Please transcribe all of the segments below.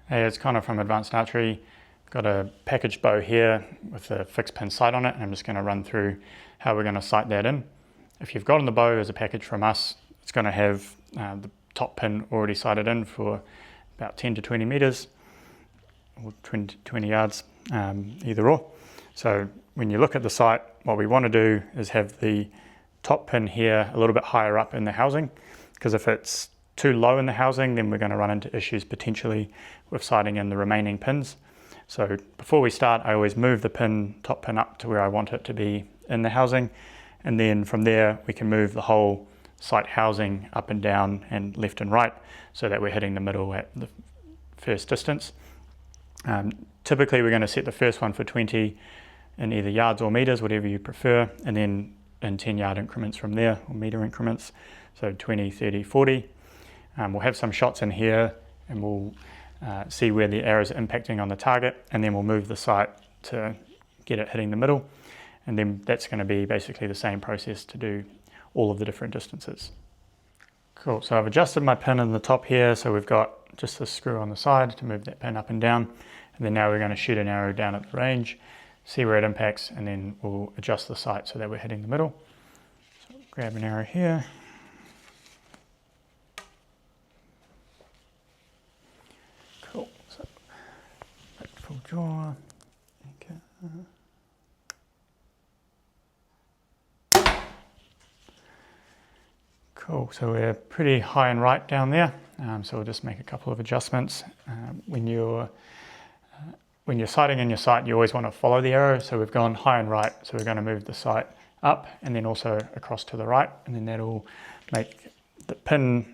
Hey, it's Conor from Advanced Archery. Got a packaged bow here with a fixed pin sight on it, and I'm just going to run through how we're going to sight that in. If you've gotten the bow as a package from us, it's going to have the top pin already sighted in for about 10 to 20 meters or 20 yards, either or. So when you look at the sight, what we want to do is have the top pin here a little bit higher up in the housing, because if it's too low in the housing, then we're going to run into issues potentially with sighting in the remaining pins. So before we start, I always move the top pin up to where I want it to be in the housing, and then from there we can move the whole sight housing up and down and left and right so that we're hitting the middle at the first distance. Typically we're going to set the first one for 20 in either yards or meters, whatever you prefer, and then in 10-yard increments from there, or meter increments, so 20, 30, 40. We'll have some shots in here and we'll see where the arrows are impacting on the target, and then we'll move the sight to get it hitting the middle, and then that's going to be basically the same process to do all of the different distances. Cool, so I've adjusted my pin in the top here, so we've got just this screw on the side to move that pin up and down, and then now we're going to shoot an arrow down at the range, see where it impacts, and then we'll adjust the sight so that we're hitting the middle. So grab an arrow here. Cool, so back to full draw. Okay. Cool, so we're pretty high and right down there, so we'll just make a couple of adjustments. When you're sighting in your sight, you always want to follow the arrow, so we've gone high and right, so we're going to move the sight up and then also across to the right, and then that'll make the pin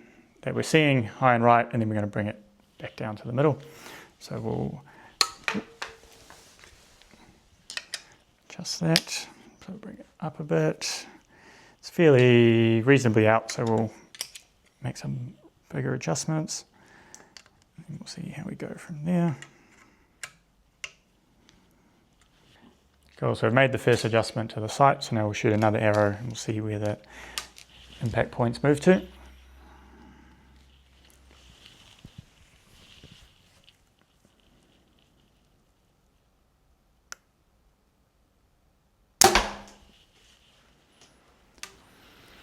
that we're seeing high and right, and then we're going to bring it back down to the middle. So we'll adjust that, so bring it up a bit. It's fairly reasonably out, so we'll make some bigger adjustments, and we'll see how we go from there. Cool, so we've made the first adjustment to the sight, so now we'll shoot another arrow and we'll see where the impact points move to.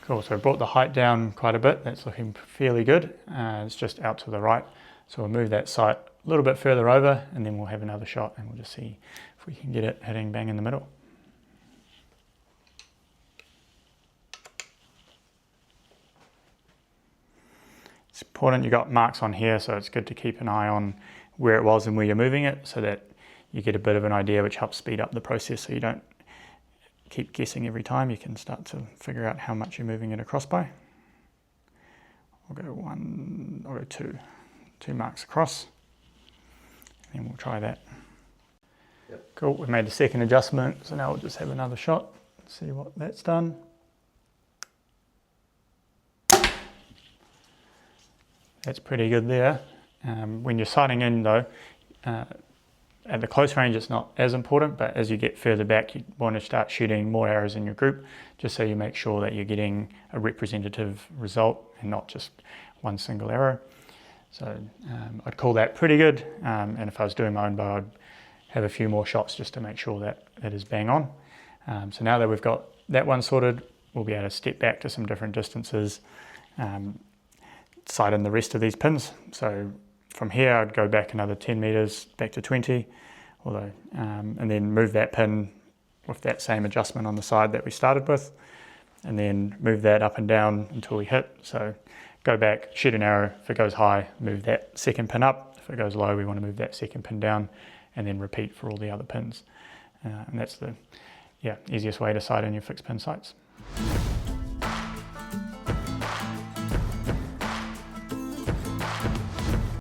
Cool, so I brought the height down quite a bit. That's looking fairly good. It's just out to the right. So we'll move that sight a little bit further over, and then we'll have another shot and we'll just see if we can get it hitting bang in the middle. It's important you got marks on here, so it's good to keep an eye on where it was and where you're moving it so that you get a bit of an idea, which helps speed up the process so you don't keep guessing every time. You can start to figure out how much you're moving it across by. I'll go two marks across, and then we'll try that. Yep. Cool, we've made the second adjustment, so now we'll just have another shot, see what that's done. That's pretty good there. When you're sighting in though, at the close range it's not as important, but as you get further back you want to start shooting more arrows in your group, just so you make sure that you're getting a representative result and not just one single arrow. So I'd call that pretty good, and if I was doing my own bow I'd have a few more shots just to make sure that it is bang on. So now that we've got that one sorted, we'll be able to step back to some different distances, sight in the rest of these pins. So from here I'd go back another 10 meters, back to 20, and then move that pin with that same adjustment on the side that we started with, and then move that up and down until we hit. So go back, shoot an arrow. If it goes high, move that second pin up. If it goes low, we want to move that second pin down, and then repeat for all the other pins. And that's the easiest way to sight in your fixed pin sights.